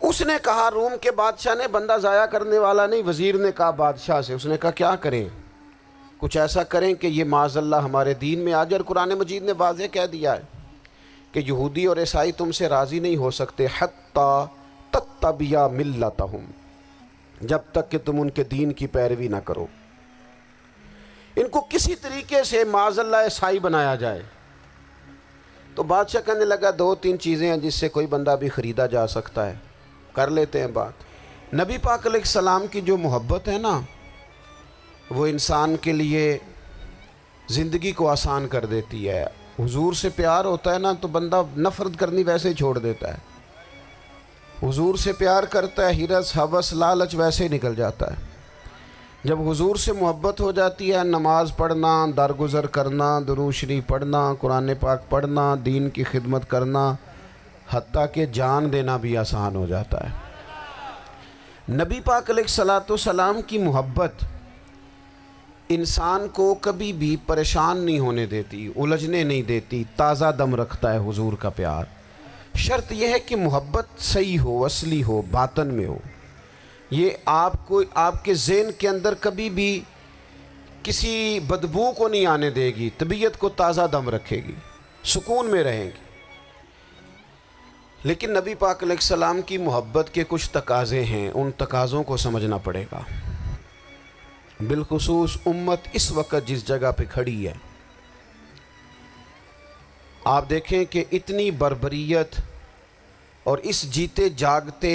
اس نے کہا، روم کے بادشاہ نے، بندہ ضائع کرنے والا نہیں، وزیر نے کہا بادشاہ سے، اس نے کہا کیا کریں؟ کچھ ایسا کریں کہ یہ معاذ اللہ ہمارے دین میں آ جائے۔ اور قرآن مجید نے واضح کہہ دیا ہے کہ یہودی اور عیسائی تم سے راضی نہیں ہو سکتے حتی تتبع ملتہم، جب تک کہ تم ان کے دین کی پیروی نہ کرو، ان کو کسی طریقے سے معاذ اللہ عیسائی بنایا جائے۔ تو بادشاہ کہنے لگا 2-3 چیزیں ہیں جس سے کوئی بندہ بھی خریدا جا سکتا ہے، کر لیتے ہیں بات۔ نبی پاک علیہ السلام کی جو محبت ہے نا، وہ انسان کے لیے زندگی کو آسان کر دیتی ہے۔ حضور سے پیار ہوتا ہے نا تو بندہ نفرت کرنی ویسے ہی چھوڑ دیتا ہے۔ حضور سے پیار کرتا ہے، ہرس ہوس لالچ ویسے ہی نکل جاتا ہے۔ جب حضور سے محبت ہو جاتی ہے، نماز پڑھنا، درگزر کرنا، درود شریف پڑھنا، قرآن پاک پڑھنا، دین کی خدمت کرنا، حتیٰ کہ جان دینا بھی آسان ہو جاتا ہے۔ نبی پاک علیہ السلام کی محبت انسان کو کبھی بھی پریشان نہیں ہونے دیتی، الجھنے نہیں دیتی، تازہ دم رکھتا ہے حضور کا پیار۔ شرط یہ ہے کہ محبت صحیح ہو، اصلی ہو، باطن میں ہو۔ یہ آپ کے ذہن کے اندر کبھی بھی کسی بدبو کو نہیں آنے دے گی، طبیعت کو تازہ دم رکھے گی، سکون میں رہیں گی۔ لیکن نبی پاک علیہ السلام کی محبت کے کچھ تقاضے ہیں، ان تقاضوں کو سمجھنا پڑے گا۔ بالخصوص امت اس وقت جس جگہ پہ کھڑی ہے، آپ دیکھیں کہ اتنی بربریت اور اس جیتے جاگتے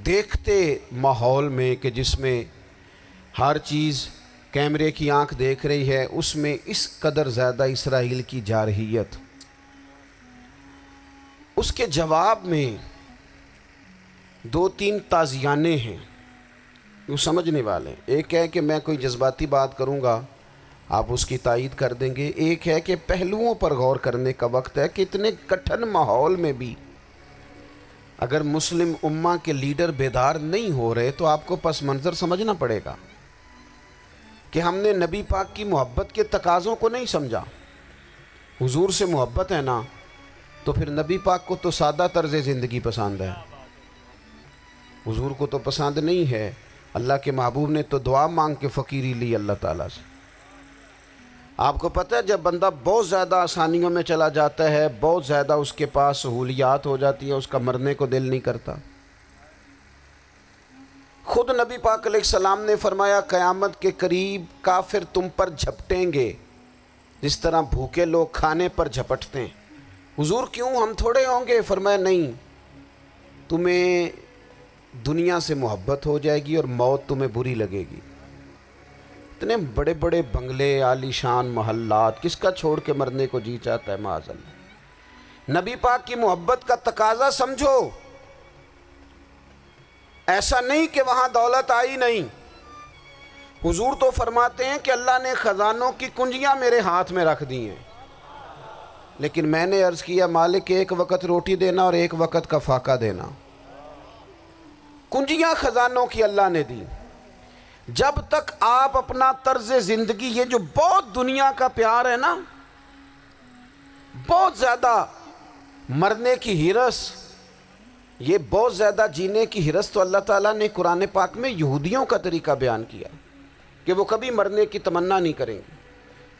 دیکھتے ماحول میں کہ جس میں ہر چیز کیمرے کی آنکھ دیکھ رہی ہے، اس میں اس قدر زیادہ اسرائیل کی جارحیت، اس کے جواب میں 2-3 تازیانے ہیں وہ سمجھنے والے۔ ایک ہے کہ میں کوئی جذباتی بات کروں گا، آپ اس کی تائید کر دیں گے۔ ایک ہے کہ پہلوؤں پر غور کرنے کا وقت ہے کہ اتنے کٹھن ماحول میں بھی اگر مسلم امہ کے لیڈر بیدار نہیں ہو رہے تو آپ کو پس منظر سمجھنا پڑے گا کہ ہم نے نبی پاک کی محبت کے تقاضوں کو نہیں سمجھا۔ حضور سے محبت ہے نا تو پھر نبی پاک کو تو سادہ طرز زندگی پسند ہے، حضور کو تو پسند نہیں ہے۔ اللہ کے محبوب نے تو دعا مانگ کے فقیری لی اللہ تعالیٰ سے۔ آپ کو پتہ ہے جب بندہ بہت زیادہ آسانیوں میں چلا جاتا ہے، بہت زیادہ اس کے پاس سہولیات ہو جاتی ہے، اس کا مرنے کو دل نہیں کرتا۔ خود نبی پاک علیہ السلام نے فرمایا قیامت کے قریب کافر تم پر جھپٹیں گے جس طرح بھوکے لوگ کھانے پر جھپٹتے ہیں۔ حضور کیوں، ہم تھوڑے ہوں گے؟ فرمایا نہیں، تمہیں دنیا سے محبت ہو جائے گی اور موت تمہیں بری لگے گی۔ اتنے بڑے بڑے بنگلے، عالی شان محلات، کس کا چھوڑ کے مرنے کو جی چاہتا ہے معاذ اللہ۔ نبی پاک کی محبت کا تقاضا سمجھو، ایسا نہیں کہ وہاں دولت آئی نہیں۔ حضور تو فرماتے ہیں کہ اللہ نے خزانوں کی کنجیاں میرے ہاتھ میں رکھ دی ہیں، لیکن میں نے عرض کیا مالک ایک وقت روٹی دینا اور ایک وقت کا فاقہ دینا۔ کنجیاں خزانوں کی اللہ نے دی۔ جب تک آپ اپنا طرز زندگی، یہ جو بہت دنیا کا پیار ہے نا، بہت زیادہ مرنے کی ہرس، یہ بہت زیادہ جینے کی ہرس، تو اللہ تعالیٰ نے قرآن پاک میں یہودیوں کا طریقہ بیان کیا کہ وہ کبھی مرنے کی تمنا نہیں کریں گے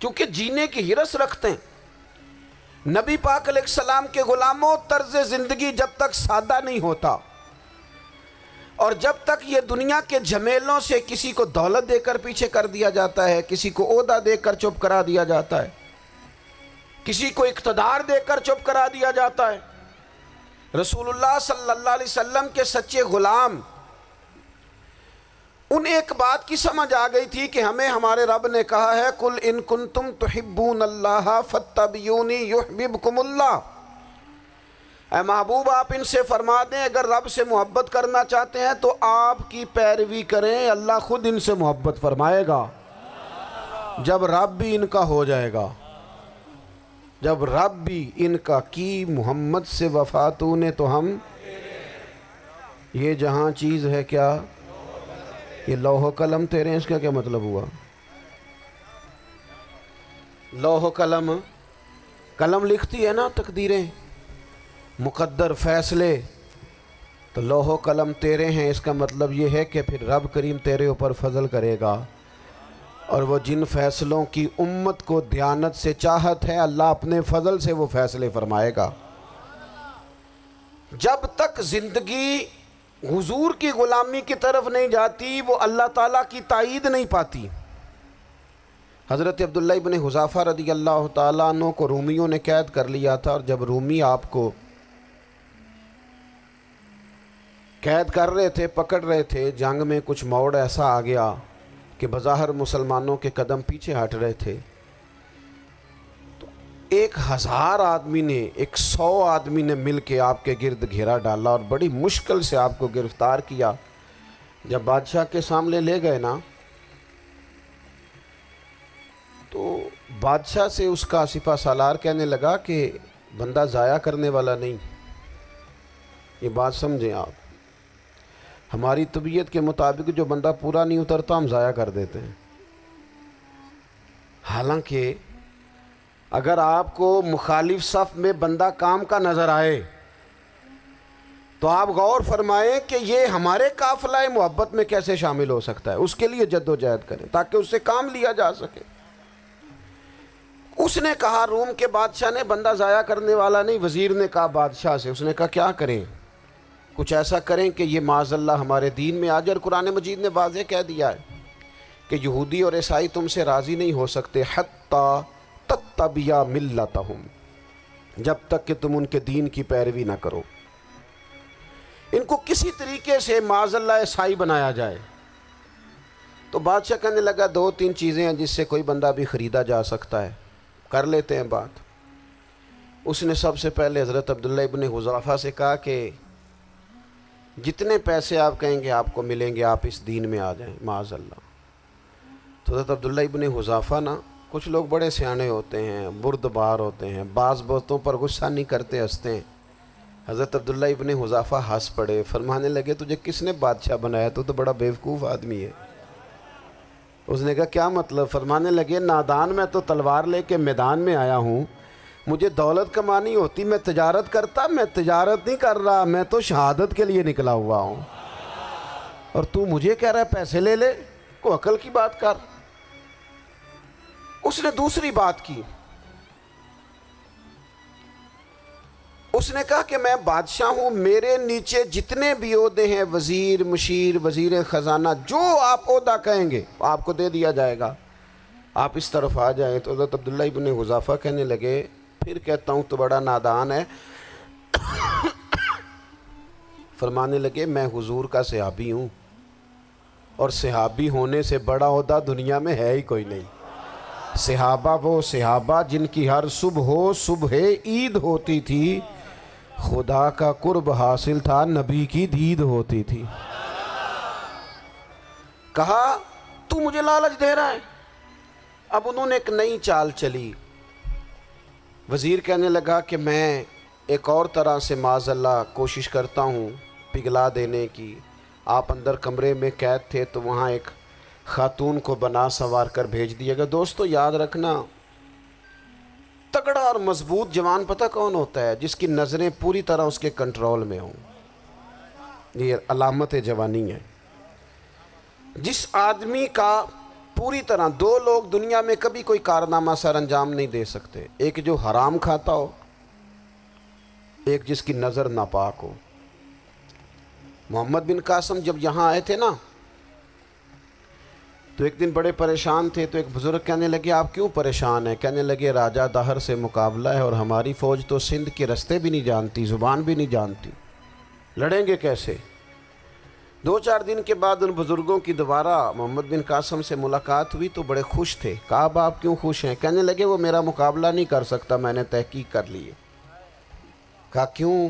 کیونکہ جینے کی ہرس رکھتے ہیں۔ نبی پاک علیہ السلام کے غلاموں، طرز زندگی جب تک سادہ نہیں ہوتا اور جب تک یہ دنیا کے جھمیلوں سے کسی کو دولت دے کر پیچھے کر دیا جاتا ہے، کسی کو عہدہ دے کر چپ کرا دیا جاتا ہے، کسی کو اقتدار دے کر چپ کرا دیا جاتا ہے، رسول اللہ صلی اللہ علیہ وسلم کے سچے غلام ان ایک بات کی سمجھ آ گئی تھی کہ ہمیں ہمارے رب نے کہا ہے قُلْ إِن كُنْتُمْ تُحِبُّونَ اللَّهَ فَاتَّبِعُونِي يُحْبِبْكُمُ اللَّهُ۔ اے محبوب آپ ان سے فرما دیں اگر رب سے محبت کرنا چاہتے ہیں تو آپ کی پیروی کریں، اللہ خود ان سے محبت فرمائے گا۔ جب رب بھی ان کا ہو جائے گا، جب رب بھی ان کا کی محمد سے وفاتوں نے تو ہم، یہ جہاں چیز ہے کیا، یہ لوح و قلم تیرے ہیں، اس کا کیا مطلب ہوا؟ لوح و قلم، قلم لکھتی ہے نا تقدیریں، مقدر فیصلے، تو لوح و قلم تیرے ہیں، اس کا مطلب یہ ہے کہ پھر رب کریم تیرے اوپر فضل کرے گا، اور وہ جن فیصلوں کی امت کو دیانت سے چاہت ہے اللہ اپنے فضل سے وہ فیصلے فرمائے گا۔ جب تک زندگی حضور کی غلامی کی طرف نہیں جاتی وہ اللہ تعالیٰ کی تائید نہیں پاتی۔ حضرت عبداللہ ابن حذافہ رضی اللہ تعالیٰ عنہ کو رومیوں نے قید کر لیا تھا، اور جب رومی آپ کو قید کر رہے تھے، پکڑ رہے تھے، جنگ میں کچھ موڑ ایسا آ گیا کہ بظاہر مسلمانوں کے قدم پیچھے ہٹ رہے تھے، تو 1000 آدمی نے 100 آدمی نے مل کے آپ کے گرد گھیرا ڈالا اور بڑی مشکل سے آپ کو گرفتار کیا۔ جب بادشاہ کے سامنے لے گئے نا تو بادشاہ سے اس کا سپہ سالار کہنے لگا کہ بندہ ضائع کرنے والا نہیں، یہ بات سمجھیں آپ، ہماری طبیعت کے مطابق جو بندہ پورا نہیں اترتا ہم ضائع کر دیتے ہیں۔ حالانکہ اگر آپ کو مخالف صف میں بندہ کام کا نظر آئے تو آپ غور فرمائیں کہ یہ ہمارے قافلہ محبت میں کیسے شامل ہو سکتا ہے، اس کے لیے جد و جہد کریں تاکہ اس سے کام لیا جا سکے۔ اس نے کہا، روم کے بادشاہ نے، بندہ ضائع کرنے والا نہیں، وزیر نے کہا بادشاہ سے، اس نے کہا کیا کریں، کچھ ایسا کریں کہ یہ معاذ اللہ ہمارے دین میں آ جائے۔ اور قرآن مجید نے واضح کہہ دیا ہے کہ یہودی اور عیسائی تم سے راضی نہیں ہو سکتے حتی تتبع ملتہم، جب تک کہ تم ان کے دین کی پیروی نہ کرو، ان کو کسی طریقے سے معاذ اللہ عیسائی بنایا جائے۔ تو بادشاہ کہنے لگا 2-3 چیزیں ہیں جس سے کوئی بندہ بھی خریدا جا سکتا ہے، کر لیتے ہیں بات۔ اس نے سب سے پہلے حضرت عبداللہ ابن حذافہ سے کہا کہ جتنے پیسے آپ کہیں گے آپ کو ملیں گے، آپ اس دین میں آ جائیں معاذ اللہ۔ تو حضرت عبداللہ ابن حذافہ نا، کچھ لوگ بڑے سیانے ہوتے ہیں، بردبار ہوتے ہیں، بعض باتوں پر غصہ نہیں کرتے، ہنستے ہیں۔ حضرت عبداللہ ابن حذافہ ہنس پڑے، فرمانے لگے تجھے کس نے بادشاہ بنایا، تو بڑا بیوقوف آدمی ہے۔ اس نے کہا کیا مطلب؟ فرمانے لگے نادان، میں تو تلوار لے کے میدان میں آیا ہوں، مجھے دولت کمانی ہوتی میں تجارت کرتا، میں تجارت نہیں کر رہا، میں تو شہادت کے لیے نکلا ہوا ہوں، اور تو مجھے کہہ رہا ہے پیسے لے لے، کو عقل کی بات کر۔ اس نے دوسری بات کی، اس نے کہا کہ میں بادشاہ ہوں، میرے نیچے جتنے بھی عہدے ہیں، وزیر، مشیر، وزیر خزانہ، جو آپ عہدہ کہیں گے آپ کو دے دیا جائے گا، آپ اس طرف آ جائیں۔ تو حضرت عبداللہ ابن حذافہ کہنے لگے پھر کہتا ہوں تو بڑا نادان ہے۔ فرمانے لگے میں حضور کا صحابی ہوں، اور صحابی ہونے سے بڑا عہدہ دنیا میں ہے ہی کوئی نہیں۔ صحابہ وہ صحابہ جن کی ہر صبح عید ہوتی تھی، خدا کا قرب حاصل تھا، نبی کی دید ہوتی تھی۔ کہا تو مجھے لالچ دے رہا ہے۔ اب انہوں نے ایک نئی چال چلی، وزیر کہنے لگا کہ میں ایک اور طرح سے معاذ اللہ کوشش کرتا ہوں پگھلا دینے کی۔ آپ اندر کمرے میں قید تھے تو وہاں ایک خاتون کو بنا سنوار کر بھیج دیا گیا۔ دوستو یاد رکھنا، تگڑا اور مضبوط جوان پتہ کون ہوتا ہے؟ جس کی نظریں پوری طرح اس کے کنٹرول میں ہوں، یہ علامت جوانی ہے۔ جس آدمی کا پوری طرح، 2 لوگ دنیا میں کبھی کوئی کارنامہ سر انجام نہیں دے سکتے، ایک جو حرام کھاتا ہو، ایک جس کی نظر ناپاک ہو۔ محمد بن قاسم جب یہاں آئے تھے نا تو ایک دن بڑے پریشان تھے، تو ایک بزرگ کہنے لگے آپ کیوں پریشان ہیں؟ کہنے لگے راجہ دہر سے مقابلہ ہے، اور ہماری فوج تو سندھ کے رستے بھی نہیں جانتی، زبان بھی نہیں جانتی، لڑیں گے کیسے؟ 2-4 دن کے بعد ان بزرگوں کی دوبارہ محمد بن قاسم سے ملاقات ہوئی تو بڑے خوش تھے۔ کہا اب آپ کیوں خوش ہیں؟ کہنے لگے وہ میرا مقابلہ نہیں کر سکتا، میں نے تحقیق کر لی ہے۔ کہا کیوں؟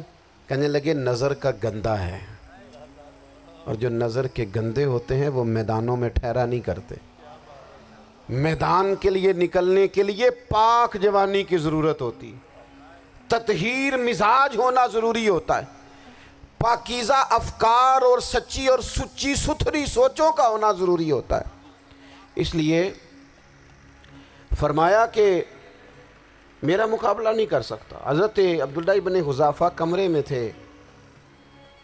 کہنے لگے نظر کا گندہ ہے، اور جو نظر کے گندے ہوتے ہیں وہ میدانوں میں ٹھہرا نہیں کرتے۔ میدان کے لیے نکلنے کے لیے پاک جوانی کی ضرورت ہوتی، تطہیر مزاج ہونا ضروری ہوتا ہے، پاکیزہ افکار اور سچی اور سچی ستھری سوچوں کا ہونا ضروری ہوتا ہے۔ اس لیے فرمایا کہ میرا مقابلہ نہیں کر سکتا۔ حضرت عبداللہ ابن حذافہ کمرے میں تھے،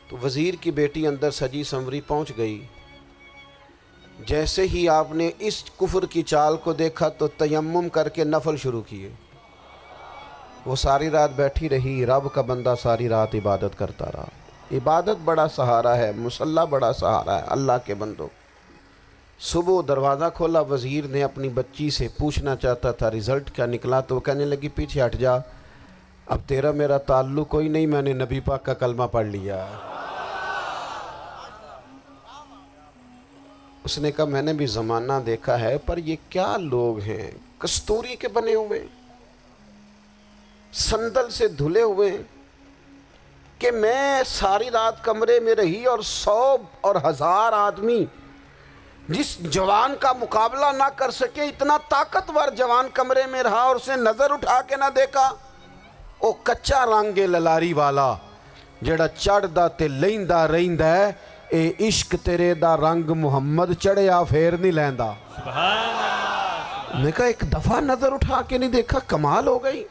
تو وزیر کی بیٹی اندر سجی سنوری پہنچ گئی. جیسے ہی آپ نے اس کفر کی چال کو دیکھا تو تیمم کر کے نفل شروع کیے. وہ ساری رات بیٹھی رہی. رب کا بندہ ساری رات عبادت کرتا رہا. عبادت بڑا سہارا ہے، مصلی بڑا سہارا ہے اللہ کے بندوں. صبح دروازہ کھولا، وزیر نے اپنی بچی سے پوچھنا چاہتا تھا رزلٹ کیا نکلا، تو وہ کہنے لگی پیچھے ہٹ جا، اب تیرا میرا تعلق کوئی نہیں، میں نے نبی پاک کا کلمہ پڑھ لیا. اس نے کہا میں نے بھی زمانہ دیکھا ہے، پر یہ کیا لوگ ہیں، کستوری کے بنے ہوئے، سندل سے دھلے ہوئے، کہ میں ساری رات کمرے میں رہی اور 100 اور 1000 آدمی جس جوان کا مقابلہ نہ کر سکے، اتنا طاقتور جوان کمرے میں رہا اور اسے نظر اٹھا کے نہ دیکھا. او کچا رنگ للاری والا جڑا چڑھدا تے لیندا رہندا ہے، اے عشق تیرے دا رنگ محمد چڑھیا پھر نہیں لیندا. میں نے کہا ایک دفعہ نظر اٹھا کے نہیں دیکھا، کمال ہو گئی.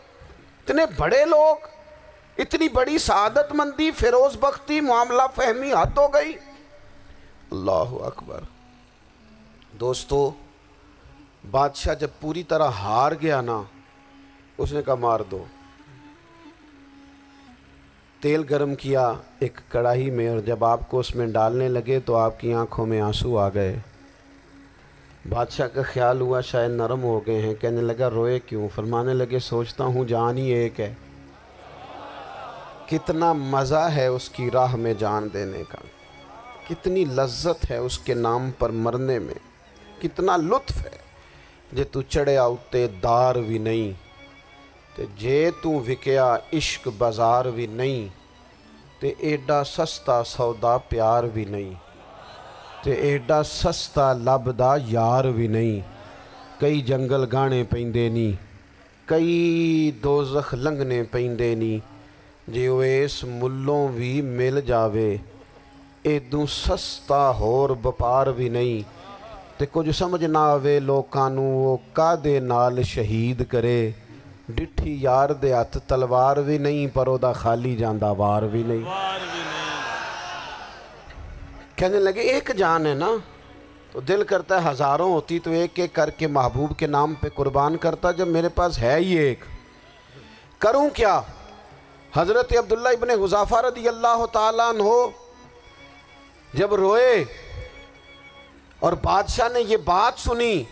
اتنے بڑے لوگ، اتنی بڑی سعادت مندی، فیروز بختی، معاملہ فہمی حد ہو گئی. اللہ اکبر. دوستو، بادشاہ جب پوری طرح ہار گیا نا، اس نے کہا مار دو. تیل گرم کیا ایک کڑاہی میں، اور جب آپ کو اس میں ڈالنے لگے تو آپ کی آنکھوں میں آنسو آ گئے. بادشاہ کا خیال ہوا شاید نرم ہو گئے ہیں. کہنے لگا روئے کیوں؟ فرمانے لگے سوچتا ہوں جان ہی ایک ہے، کتنا مزہ ہے اس کی راہ میں جان دینے کا، کتنی لذت ہے اس کے نام پر مرنے میں، کتنا لطف ہے. جے تو چڑھیا اتے دار بھی نہیں، تے جے تو وکیا عشق بازار بھی نہیں، تے ایڈا سستا سودا پیار بھی نہیں، تے ایڈا سستا لبدا یار بھی نہیں. کئی جنگل گانے پیندے نی، کئی دوزخ لنگنے پیندے نی، جے وہ اس ملوں بھی مل جاوے، ایدوں سستا ہور بپار بھی نہیں. تے کچھ سمجھ نہ آوے لوکاں نوں وہ کادے نال شہید کرے، ڈٹھی یار دے ہاتھ تلوار بھی نہیں، پر او دا خالی جاندہ وار بھی نہیں. کہنے لگے ایک جان ہے نا، تو دل کرتا ہے ہزاروں ہوتی تو ایک ایک کر کے محبوب کے نام پہ قربان کرتا. جب میرے پاس ہے ہی ایک، کروں کیا؟ حضرت عبداللہ ابن حذافہ رضی اللہ تعالیٰ عنہ جب روئے اور بادشاہ نے یہ بات سنی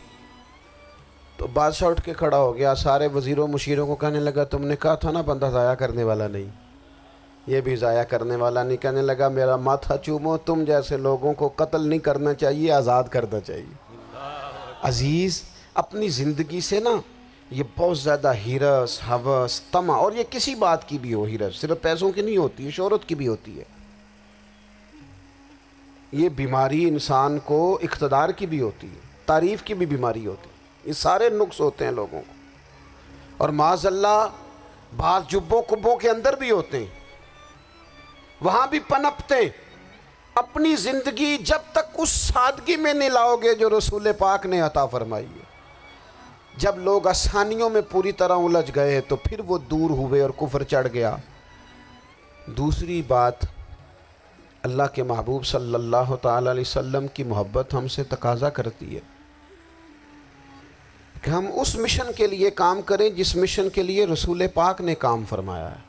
تو بادشاہ اٹھ کے کھڑا ہو گیا. سارے وزیروں مشیروں کو کہنے لگا تم نے کہا تھا نا بندہ ضائع کرنے والا نہیں، یہ بھی ضائع کرنے والا نہیں. کہنے لگا میرا ماتھا چومو، تم جیسے لوگوں کو قتل نہیں کرنا چاہیے، آزاد کرنا چاہیے. عزیز، اپنی زندگی سے نا یہ بہت زیادہ ہرس، ہوس، طمع، اور یہ کسی بات کی بھی ہو، ہرس صرف پیسوں کی نہیں ہوتی ہے، شہرت کی بھی ہوتی ہے. یہ بیماری انسان کو اقتدار کی بھی ہوتی ہے، تعریف کی بھی بیماری ہوتی ہے. یہ سارے نقص ہوتے ہیں لوگوں کو، اور معاذ اللہ بعض جبوں کبوں کے اندر بھی ہوتے ہیں، وہاں بھی پنپتے ہیں. اپنی زندگی جب تک اس سادگی میں نہیں لاؤ گے جو رسول پاک نے عطا فرمائی ہے. جب لوگ آسانیوں میں پوری طرح الجھ گئے تو پھر وہ دور ہوئے اور کفر چڑھ گیا. دوسری بات، اللہ کے محبوب صلی اللہ تعالیٰ علیہ وسلم کی محبت ہم سے تقاضا کرتی ہے کہ ہم اس مشن کے لیے کام کریں جس مشن کے لیے رسول پاک نے کام فرمایا ہے.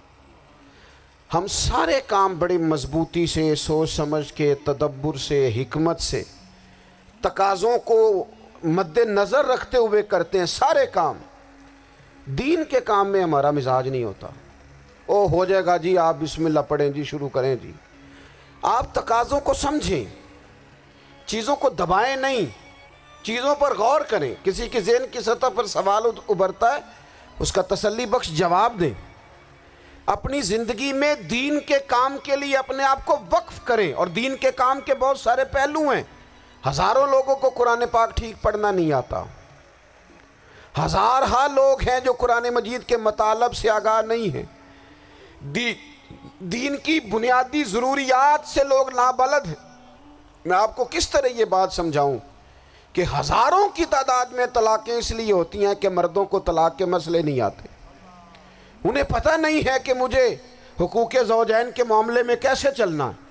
ہم سارے کام بڑی مضبوطی سے، سوچ سمجھ کے، تدبر سے، حکمت سے، تقاضوں کو مد نظر رکھتے ہوئے کرتے ہیں. سارے کام. دین کے کام میں ہمارا مزاج نہیں ہوتا، او ہو جائے گا جی، آپ بسم اللہ پڑھیں جی، شروع کریں جی. آپ تقاضوں کو سمجھیں، چیزوں کو دبائیں نہیں، چیزوں پر غور کریں. کسی کے ذہن کی سطح پر سوال ابھرتا ہے، اس کا تسلی بخش جواب دیں. اپنی زندگی میں دین کے کام کے لیے اپنے آپ کو وقف کریں. اور دین کے کام کے بہت سارے پہلو ہیں. ہزاروں لوگوں کو قرآن پاک ٹھیک پڑھنا نہیں آتا، ہزارہا لوگ ہیں جو قرآن مجید کے مطالب سے آگاہ نہیں ہیں، دین کی بنیادی ضروریات سے لوگ نابلد ہیں. میں آپ کو کس طرح یہ بات سمجھاؤں کہ ہزاروں کی تعداد میں طلاقیں اس لیے ہوتی ہیں کہ مردوں کو طلاق کے مسئلے نہیں آتے. انہیں پتہ نہیں ہے کہ مجھے حقوق زوجین کے معاملے میں کیسے چلنا ہے.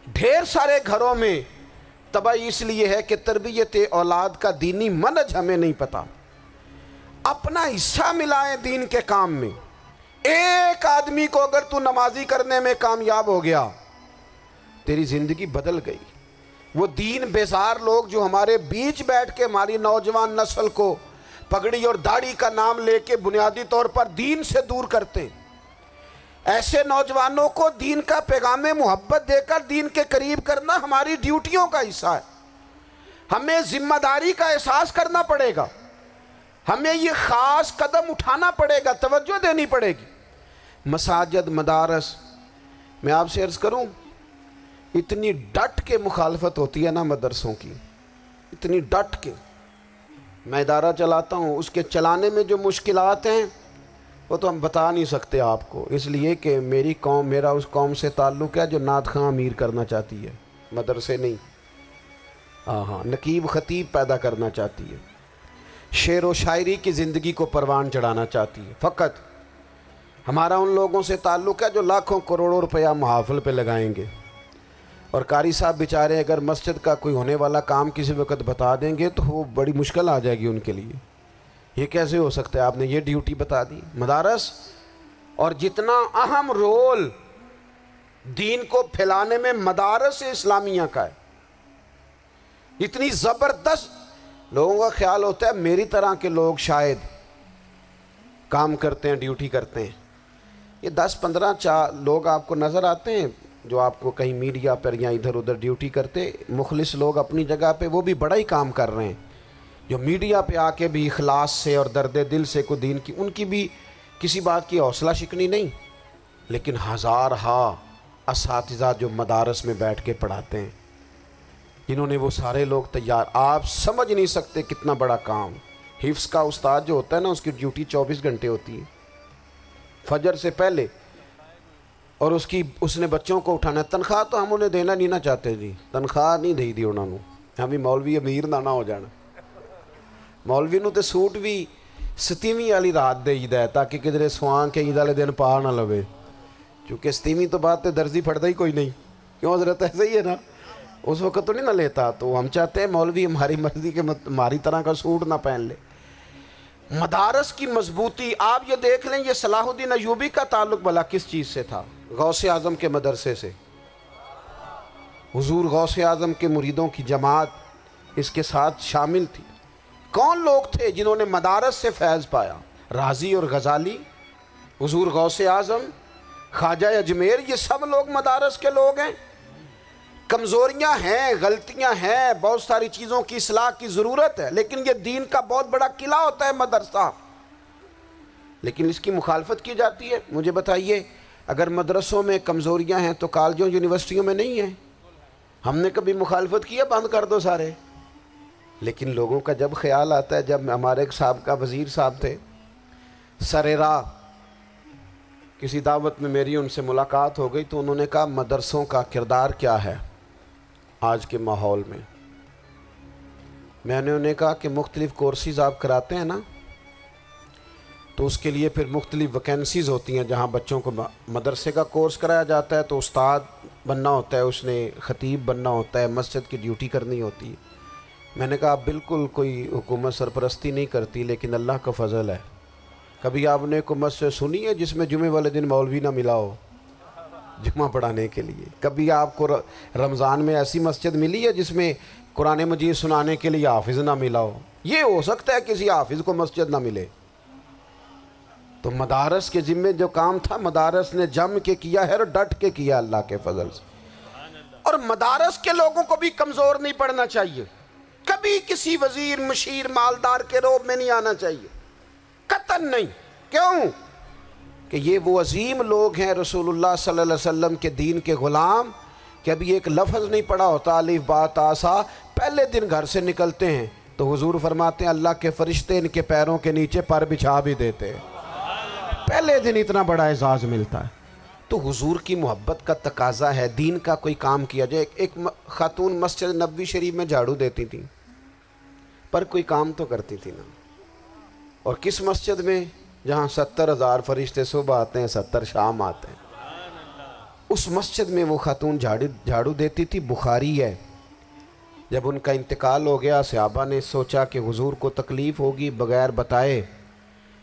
ڈھیر سارے گھروں میں تباہی اس لیے ہے کہ تربیت اولاد کا دینی منہج ہمیں نہیں پتا. اپنا حصہ ملائیں دین کے کام میں. ایک آدمی کو اگر تو نمازی کرنے میں کامیاب ہو گیا تیری زندگی بدل گئی. وہ دین بیزار لوگ جو ہمارے بیچ بیٹھ کے ہماری نوجوان نسل کو پگڑی اور داڑھی کا نام لے کے بنیادی طور پر دین سے دور کرتے ہیں، ایسے نوجوانوں کو دین کا پیغام محبت دے کر دین کے قریب کرنا ہماری ڈیوٹیوں کا حصہ ہے. ہمیں ذمہ داری کا احساس کرنا پڑے گا، ہمیں یہ خاص قدم اٹھانا پڑے گا، توجہ دینی پڑے گی. مساجد، مدارس، میں آپ سے عرض کروں اتنی ڈٹ کے مخالفت ہوتی ہے نا مدرسوں کی، اتنی ڈٹ کے. میں ادارہ چلاتا ہوں، اس کے چلانے میں جو مشکلات ہیں وہ تو ہم بتا نہیں سکتے آپ کو، اس لیے کہ میری قوم، میرا اس قوم سے تعلق ہے جو نعت خواں امیر کرنا چاہتی ہے، مدرسے نہیں. ہاں نقیب خطیب پیدا کرنا چاہتی ہے، شعر و شاعری کی زندگی کو پروان چڑھانا چاہتی ہے. فقط ہمارا ان لوگوں سے تعلق ہے جو لاکھوں کروڑوں روپیہ محافل پہ لگائیں گے، اور قاری صاحب بیچارے اگر مسجد کا کوئی ہونے والا کام کسی وقت بتا دیں گے تو وہ بڑی مشکل آ جائے گی ان کے لیے. یہ کیسے ہو سکتا ہے، آپ نے یہ ڈیوٹی بتا دی. مدارس اور جتنا اہم رول دین کو پھیلانے میں مدارس اسلامیہ کا ہے، اتنی زبردست. لوگوں کا خیال ہوتا ہے میری طرح کے لوگ شاید کام کرتے ہیں، ڈیوٹی کرتے ہیں. یہ 10-15 لوگ آپ کو نظر آتے ہیں جو آپ کو کہیں میڈیا پر یا ادھر ادھر ڈیوٹی کرتے، مخلص لوگ اپنی جگہ پہ، وہ بھی بڑا ہی کام کر رہے ہیں، جو میڈیا پہ آ کے بھی اخلاص سے اور درد دل سے کو دین کی، ان کی بھی کسی بات کی حوصلہ شکنی نہیں. لیکن ہزارہا اساتذہ جو مدارس میں بیٹھ کے پڑھاتے ہیں، جنہوں نے وہ سارے لوگ تیار، آپ سمجھ نہیں سکتے کتنا بڑا کام. حفظ کا استاد جو ہوتا ہے نا، اس کی ڈیوٹی 24 گھنٹے ہوتی ہے فجر سے پہلے، اور اس نے بچوں کو اٹھانا ہے. تنخواہ تو ہم انہیں دینا نہیں نہ چاہتے جی، تنخواہ نہیں دے دی انہوں نے. ہمیں مولوی امیر نہ ہو جانا، مولوی نو تے سوٹ بھی 27ویں والی رات دے ہے تاکہ کدھر سوان کے عید والے دن پا نہ لوے، چونکہ 27ویں تو بات تے درزی پھڑتا ہی کوئی نہیں. کیوں حضرت ایسے ہی ہے نا، اس وقت تو نہیں نہ لیتا. تو ہم چاہتے ہیں مولوی ہماری مرضی کے ہماری طرح کا سوٹ نہ پہن لے. مدارس کی مضبوطی آپ یہ دیکھ لیں، یہ صلاح الدین ایوبی کا تعلق بھلا کس چیز سے تھا؟ غوث اعظم کے مدرسے سے. حضور غوث اعظم کے مریدوں کی جماعت اس کے ساتھ شامل تھی. کون لوگ تھے جنہوں نے مدارس سے فیض پایا؟ رازی اور غزالی، حضور غوث اعظم، خواجہ اجمیر، یہ سب لوگ مدارس کے لوگ ہیں. کمزوریاں ہیں، غلطیاں ہیں، بہت ساری چیزوں کی اصلاح کی ضرورت ہے، لیکن یہ دین کا بہت بڑا قلعہ ہوتا ہے مدرسہ. لیکن اس کی مخالفت کی جاتی ہے. مجھے بتائیے اگر مدرسوں میں کمزوریاں ہیں تو کالجوں یونیورسٹیوں میں نہیں ہیں؟ ہم نے کبھی مخالفت کی ہے بند کر دو سارے؟ لیکن لوگوں کا جب خیال آتا ہے، جب ہمارے ایک سابقہ وزیر صاحب تھے سر راہ، کسی دعوت میں میری ان سے ملاقات ہو گئی تو انہوں نے کہا مدرسوں کا کردار کیا ہے آج کے ماحول میں؟ میں نے انہیں کہا کہ مختلف کورسز آپ کراتے ہیں نا، تو اس کے لیے پھر مختلف ویکینسیز ہوتی ہیں. جہاں بچوں کو مدرسے کا کورس کرایا جاتا ہے تو استاد بننا ہوتا ہے، اس نے خطیب بننا ہوتا ہے، مسجد کی ڈیوٹی کرنی ہوتی ہے. میں نے کہا آپ بالکل کوئی حکومت سرپرستی نہیں کرتی، لیکن اللہ کا فضل ہے. کبھی آپ نے حکومت سے سنی ہے جس میں جمعے والے دن مولوی نہ ملا ہو جمعہ پڑھانے کے لیے؟ کبھی آپ کو رمضان میں ایسی مسجد ملی ہے جس میں قرآن مجید سنانے کے لیے حافظ نہ ملا ہو؟ یہ ہو سکتا ہے کسی حافظ کو مسجد نہ ملے. تو مدارس کے ذمے جو کام تھا مدارس نے جم کے کیا ہے اور ڈٹ کے کیا اللہ کے فضل سے. اور مدارس کے لوگوں کو بھی کمزور نہیں پڑنا چاہیے، کبھی کسی وزیر، مشیر، مالدار کے روب میں نہیں آنا چاہیے، قطعاً نہیں. کیوں کہ یہ وہ عظیم لوگ ہیں رسول اللہ صلی اللہ علیہ وسلم کے دین کے غلام، کہ ابھی ایک لفظ نہیں پڑھا ہوتا الف با تا سا، پہلے دن گھر سے نکلتے ہیں تو حضور فرماتے ہیں اللہ کے فرشتے ان کے پیروں کے نیچے پر بچھا بھی دیتے ہیں. پہلے دن اتنا بڑا اعزاز ملتا ہے. تو حضور کی محبت کا تقاضا ہے دین کا کوئی کام کیا جائے. ایک خاتون مسجد نبوی شریف میں جھاڑو دیتی تھیں پر کوئی کام تو کرتی تھی نا. اور کس مسجد میں؟ جہاں 70,000 فرشتے صبح آتے ہیں، 70 شام آتے ہیں. اس مسجد میں وہ خاتون جھاڑو دیتی تھی، بخاری ہے۔ جب ان کا انتقال ہو گیا، صحابہ نے سوچا کہ حضور کو تکلیف ہوگی، بغیر بتائے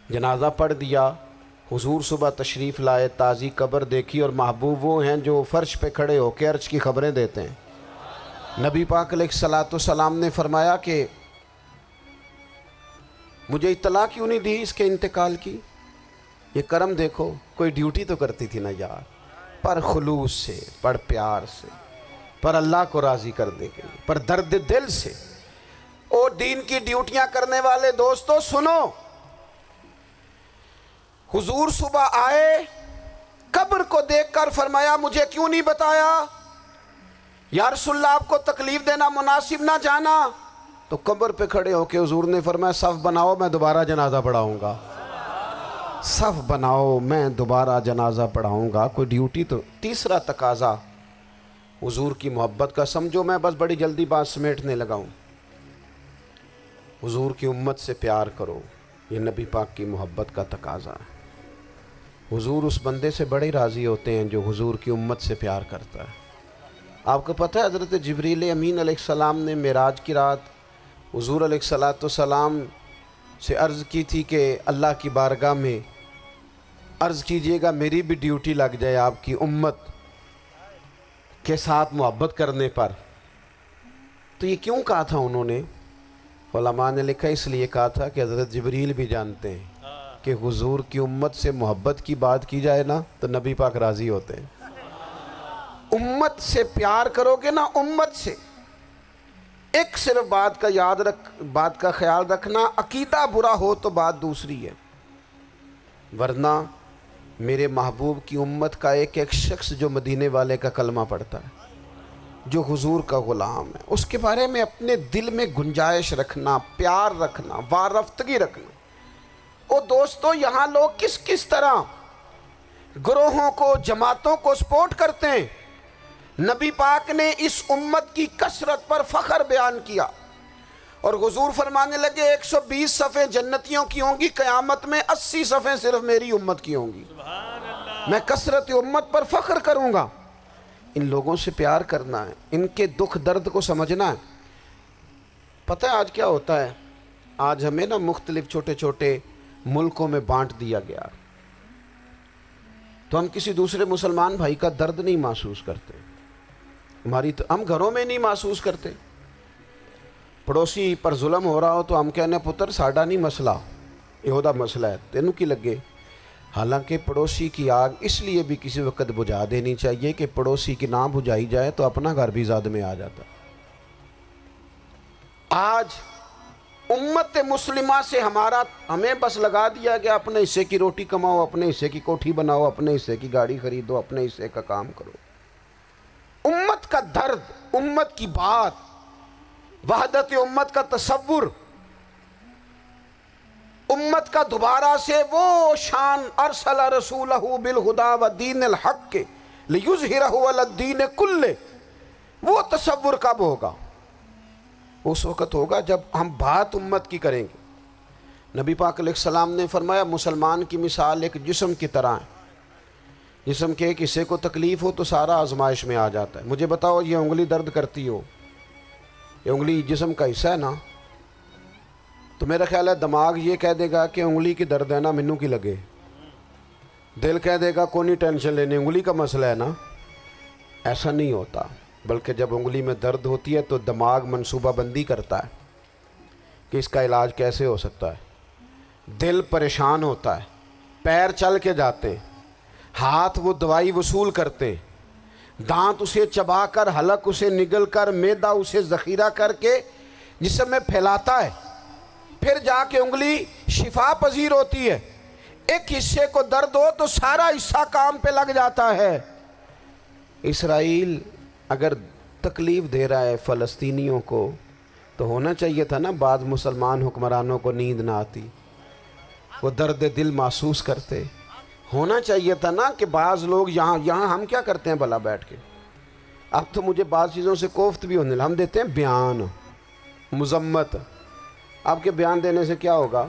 جنازہ پڑھ دیا۔ حضور صبح تشریف لائے، تازی قبر دیکھی، اور محبوب وہ ہیں جو فرش پہ کھڑے ہو کے عرش کی خبریں دیتے ہیں۔ نبی پاک علیہ الصلوۃ والسلام نے فرمایا کہ مجھے اطلاع کیوں نہیں دی اس کے انتقال کی؟ یہ کرم دیکھو، کوئی ڈیوٹی تو کرتی تھی نا یار، پر خلوص سے، پر پیار سے، پر اللہ کو راضی کرنے کے لیے، پر درد دل سے۔ اور دین کی ڈیوٹیاں کرنے والے دوستو سنو، حضور صبح آئے، قبر کو دیکھ کر فرمایا مجھے کیوں نہیں بتایا؟ یا رسول اللہ آپ کو تکلیف دینا مناسب نہ جانا؟ تو قبر پہ کھڑے ہو کے حضور نے فرمایا صف بناؤ، میں دوبارہ جنازہ پڑھاؤں گا۔ صف بناؤ، میں دوبارہ جنازہ پڑھاؤں گا۔ کوئی ڈیوٹی تو۔ تیسرا تقاضا حضور کی محبت کا، سمجھو میں بس بڑی جلدی بات سمیٹنے لگا ہوں۔ حضور کی امت سے پیار کرو، یہ نبی پاک کی محبت کا تقاضا ہے۔ حضور اس بندے سے بڑے راضی ہوتے ہیں جو حضور کی امت سے پیار کرتا ہے۔ آپ کو پتہ ہے حضرت جبریل امین علیہ السلام نے معراج کی رات حضور علیہ الصلوۃ والسلام سے عرض کی تھی کہ اللہ کی بارگاہ میں عرض کیجئے گا میری بھی ڈیوٹی لگ جائے آپ کی امت کے ساتھ محبت کرنے پر۔ تو یہ کیوں کہا تھا انہوں نے؟ علماء نے لکھا اس لیے کہا تھا کہ حضرت جبریل بھی جانتے ہیں کہ حضور کی امت سے محبت کی بات کی جائے نا تو نبی پاک راضی ہوتے ہیں۔ امت سے پیار کرو گے نا، امت سے۔ ایک صرف بات کا خیال رکھنا، عقیدہ برا ہو تو بات دوسری ہے، ورنہ میرے محبوب کی امت کا ایک ایک شخص جو مدینے والے کا کلمہ پڑھتا ہے، جو حضور کا غلام ہے، اس کے بارے میں اپنے دل میں گنجائش رکھنا، پیار رکھنا، وارفتگی رکھنا۔ اور دوستو یہاں لوگ کس طرح گروہوں کو، جماعتوں کو سپورٹ کرتے ہیں۔ نبی پاک نے اس امت کی کثرت پر فخر بیان کیا، اور حضور فرمانے لگے 120 صفیں جنتیوں کی ہوں گی، قیامت میں 80 صفیں صرف میری امت کی ہوں گی۔ میں کثرت امت پر فخر کروں گا۔ ان لوگوں سے پیار کرنا ہے، ان کے دکھ درد کو سمجھنا ہے۔ پتہ ہے آج کیا ہوتا ہے؟ آج ہمیں نا مختلف چھوٹے چھوٹے ملکوں میں بانٹ دیا گیا، تو ہم کسی دوسرے مسلمان بھائی کا درد نہیں محسوس کرتے، ہم گھروں میں نہیں محسوس کرتے۔ پڑوسی پر ظلم ہو رہا ہو تو ہم کہنے پتر ساڈا نہیں مسئلہ، یہ دا مسئلہ ہے، تینوں کی لگے۔ حالانکہ پڑوسی کی آگ اس لیے بھی کسی وقت بجھا دینی چاہیے کہ پڑوسی کی نہ بجھائی جائے تو اپنا گھر بھی زاد میں آ جاتا۔ آج امت مسلمہ سے ہمیں بس لگا دیا گیا اپنے حصے کی روٹی کماؤ، اپنے حصے کی کوٹھی بناؤ، اپنے حصے کی گاڑی خریدو، اپنے حصے کا کام کرو۔ امت کا درد، امت کی بات، وحدت امت کا تصور، امت کا دوبارہ سے وہ شان ارسل رسولہ بالہدی ودین الحق لیظہرہ علی الدین کلہ، وہ تصور کب ہوگا؟ اس وقت ہوگا جب ہم بات امت کی کریں گے۔ نبی پاک علیہ السلام نے فرمایا مسلمان کی مثال ایک جسم کی طرح ہے، جسم کے ایک حصے کو تکلیف ہو تو سارا آزمائش میں آ جاتا ہے۔ مجھے بتاؤ یہ انگلی درد کرتی ہو، یہ انگلی جسم کا حصہ ہے نا، تو میرا خیال ہے دماغ یہ کہہ دے گا کہ انگلی کی درد ہے نا منو کی لگے، دل کہہ دے گا کوئی نہیں ٹینشن لینے، انگلی کا مسئلہ ہے نا۔ ایسا نہیں ہوتا، بلکہ جب انگلی میں درد ہوتی ہے تو دماغ منصوبہ بندی کرتا ہے کہ اس کا علاج کیسے ہو سکتا ہے، دل پریشان ہوتا ہے، پیر چل کے جاتے، ہاتھ وہ دوائی وصول کرتے، دانت اسے چبا کر، حلق اسے نگل کر، معدہ اسے ذخیرہ کر کے جسم میں پھیلاتا ہے، پھر جا کے انگلی شفا پذیر ہوتی ہے۔ ایک حصے کو درد ہو تو سارا حصہ کام پہ لگ جاتا ہے۔ اسرائیل اگر تکلیف دے رہا ہے فلسطینیوں کو تو ہونا چاہیے تھا نا بعض مسلمان حکمرانوں کو نیند نہ آتی، وہ درد دل محسوس کرتے۔ ہونا چاہیے تھا نا کہ بعض لوگ یہاں ہم کیا کرتے ہیں بھلا بیٹھ کے؟ اب تو مجھے بعض چیزوں سے کوفت بھی ہونے لگا، ہم دیتے ہیں بیان، مذمت۔ آپ کے بیان دینے سے کیا ہوگا؟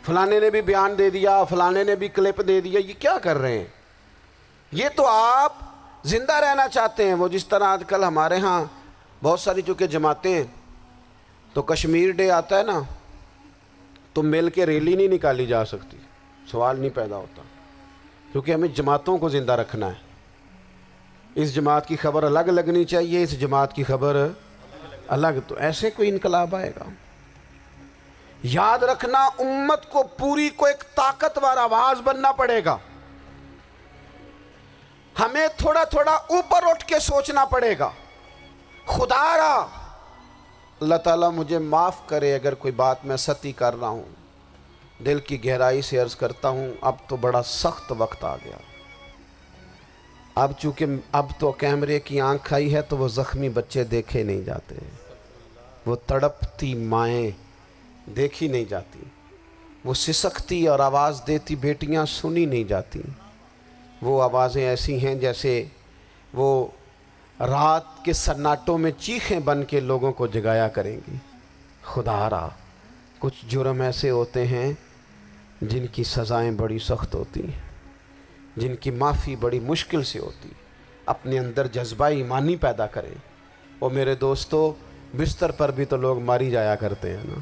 فلانے نے بھی بیان دے دیا، فلانے نے بھی کلپ دے دیا، یہ کیا کر رہے ہیں؟ یہ تو آپ زندہ رہنا چاہتے ہیں. وہ جس طرح آج کل ہمارے ہاں بہت ساری چونکہ جماعتیں ہیں تو کشمیر ڈے آتا ہے نا تو مل کے ریلی نہیں نکالی جا سکتی, سوال نہیں پیدا ہوتا, کیونکہ ہمیں جماعتوں کو زندہ رکھنا ہے. اس جماعت کی خبر الگ لگنی چاہیے, اس جماعت کی خبر الگ. تو ایسے کوئی انقلاب آئے گا؟ یاد رکھنا امت کو پوری کو ایک طاقتور آواز بننا پڑے گا. ہمیں تھوڑا تھوڑا اوپر اٹھ کے سوچنا پڑے گا. خدا را اللہ تعالیٰ مجھے معاف کرے اگر کوئی بات میں سطحی کر رہا ہوں, دل کی گہرائی سے عرض کرتا ہوں اب تو بڑا سخت وقت آ گیا. اب چونکہ اب تو کیمرے کی آنکھ آئی ہے تو وہ زخمی بچے دیکھے نہیں جاتے, وہ تڑپتی مائیں دیکھی نہیں جاتی, وہ سسکتی اور آواز دیتی بیٹیاں سنی نہیں جاتی. وہ آوازیں ایسی ہیں جیسے وہ رات کے سناٹوں میں چیخیں بن کے لوگوں کو جگایا کریں گی. خدا را کچھ جرم ایسے ہوتے ہیں جن کی سزائیں بڑی سخت ہوتی ہیں, جن کی معافی بڑی مشکل سے ہوتی. اپنے اندر جذبہ ایمانی پیدا کریں. اور میرے دوستو بستر پر بھی تو لوگ ماری جایا کرتے ہیں نا.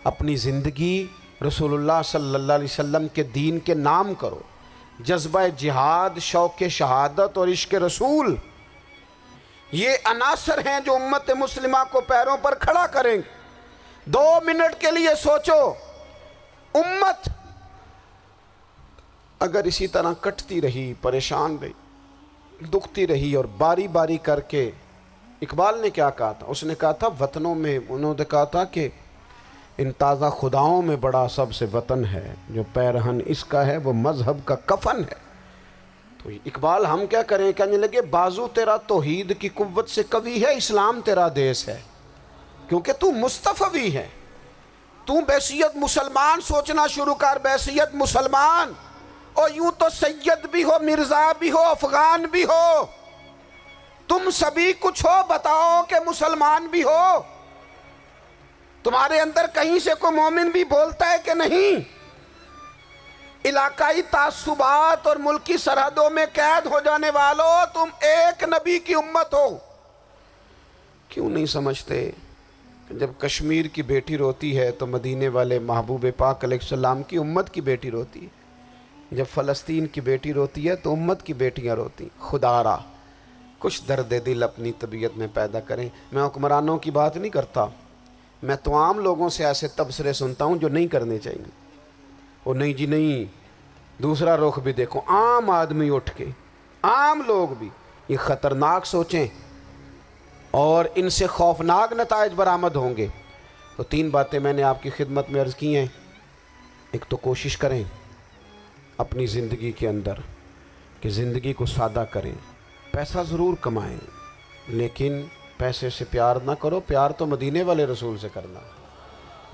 اپنی زندگی رسول اللہ صلی اللہ علیہ وسلم کے دین کے نام کرو. جذبہ جہاد, شوق شہادت اور عشق رسول, یہ عناصر ہیں جو امت مسلمہ کو پیروں پر کھڑا کریں گے. 2 منٹ کے لیے سوچو, امت اگر اسی طرح کٹتی رہی, پریشان رہی, دکھتی رہی اور باری باری کر کے, اقبال نے کیا کہا تھا؟ اس نے کہا تھا وطنوں میں, انہوں نے کہا تھا کہ ان تازہ خداؤں میں بڑا سب سے وطن ہے, جو پیرہن اس کا ہے وہ مذہب کا کفن ہے. تو اقبال ہم کیا کریں, کہنے لگے بازو تیرا توحید کی قوت سے قوی ہے, اسلام تیرا دیس ہے, کیونکہ تو مصطفی ہے. تو بحیثیت مسلمان سوچنا شروع کر, بحیثیت مسلمان. اور یوں تو سید بھی ہو, مرزا بھی ہو, افغان بھی ہو, تم سبھی کچھ ہو, بتاؤ کہ مسلمان بھی ہو. تمہارے اندر کہیں سے کوئی مومن بھی بولتا ہے کہ نہیں؟ علاقائی تعصبات اور ملکی سرحدوں میں قید ہو جانے والوں, تم ایک نبی کی امت ہو. کیوں نہیں سمجھتے کہ جب کشمیر کی بیٹی روتی ہے تو مدینے والے محبوب پاک علیہ السلام کی امت کی بیٹی روتی ہے, جب فلسطین کی بیٹی روتی ہے تو امت کی بیٹیاں روتی. خدا را کچھ درد دل اپنی طبیعت میں پیدا کریں. میں حکمرانوں کی بات نہیں کرتا, میں تو عام لوگوں سے ایسے تبصرے سنتا ہوں جو نہیں کرنے چاہیے. وہ نہیں جی نہیں, دوسرا رخ بھی دیکھو. عام آدمی اٹھ کے, عام لوگ بھی یہ خطرناک سوچیں اور ان سے خوفناک نتائج برآمد ہوں گے. تو 3 باتیں میں نے آپ کی خدمت میں عرض کی ہیں. ایک تو کوشش کریں اپنی زندگی کے اندر کہ زندگی کو سادہ کریں. پیسہ ضرور کمائیں لیکن پیسے سے پیار نہ کرو, پیار تو مدینے والے رسول سے کرنا.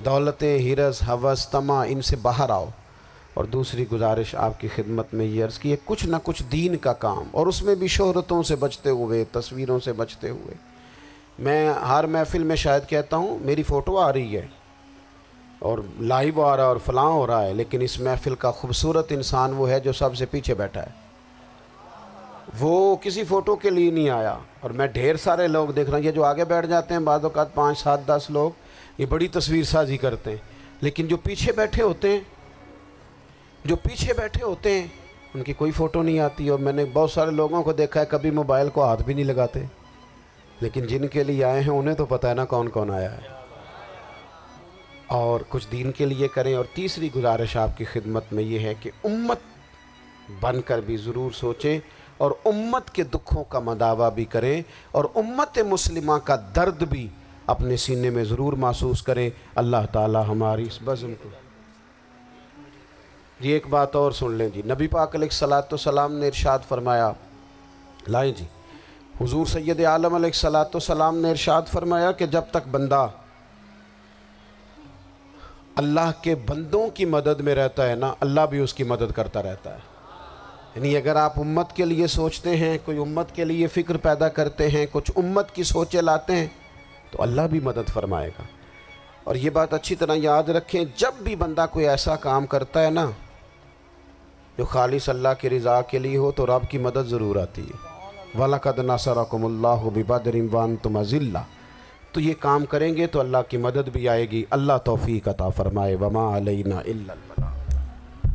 دولتیں, ہرس, ہوس, طمع, ان سے باہر آؤ. اور دوسری گزارش آپ کی خدمت میں یہ عرض کی ہے, کچھ نہ کچھ دین کا کام, اور اس میں بھی شہرتوں سے بچتے ہوئے, تصویروں سے بچتے ہوئے. میں ہر محفل میں شاید کہتا ہوں میری فوٹو آ رہی ہے اور لائیو آ رہا ہے اور فلاں ہو رہا ہے, لیکن اس محفل کا خوبصورت انسان وہ ہے جو سب سے پیچھے بیٹھا ہے. وہ کسی فوٹو کے لیے نہیں آیا. اور میں ڈھیر سارے لوگ دیکھ رہا ہوں, یہ جو آگے بیٹھ جاتے ہیں بعض اوقات 5, 7, 10 لوگ, یہ بڑی تصویر سازی کرتے ہیں, لیکن جو پیچھے بیٹھے ہوتے ہیں, جو پیچھے بیٹھے ہوتے ہیں ان کی کوئی فوٹو نہیں آتی. اور میں نے بہت سارے لوگوں کو دیکھا ہے کبھی موبائل کو ہاتھ بھی نہیں لگاتے, لیکن جن کے لیے آئے ہیں انہیں تو پتہ ہے نا کون کون آیا ہے. اور کچھ دین کے لیے کریں. اور تیسری گزارش آپ کی خدمت میں یہ ہے کہ امت بن کر بھی ضرور سوچیں اور امت کے دکھوں کا مداوع بھی کریں اور امت مسلمہ کا درد بھی اپنے سینے میں ضرور محسوس کریں. اللہ تعالی ہماری اس بزم کو. جی ایک بات اور سن لیں جی, نبی پاک علیہ السلام نے ارشاد فرمایا, لائیں جی, حضور سید عالم علیہ السلام نے ارشاد فرمایا کہ جب تک بندہ اللہ کے بندوں کی مدد میں رہتا ہے نا, اللہ بھی اس کی مدد کرتا رہتا ہے. یعنی اگر آپ امت کے لیے سوچتے ہیں, کوئی امت کے لیے فکر پیدا کرتے ہیں, کچھ امت کی سوچیں لاتے ہیں, تو اللہ بھی مدد فرمائے گا. اور یہ بات اچھی طرح یاد رکھیں, جب بھی بندہ کوئی ایسا کام کرتا ہے نا جو خالص اللہ کی رضا کے لیے ہو تو رب کی مدد ضرور آتی ہے۔ وَلَقَدْ نَصَرَكُمُ اللَّهُ بِبَدْرٍ وَأَنْتُمْ أَذِلَّةٌ، تو یہ کام کریں گے تو اللہ کی مدد بھی آئے گی۔ اللہ توفیق عطا فرمائے۔ وَمَا عَلَيْنَا إِلَّا الْبَلَاغُ۔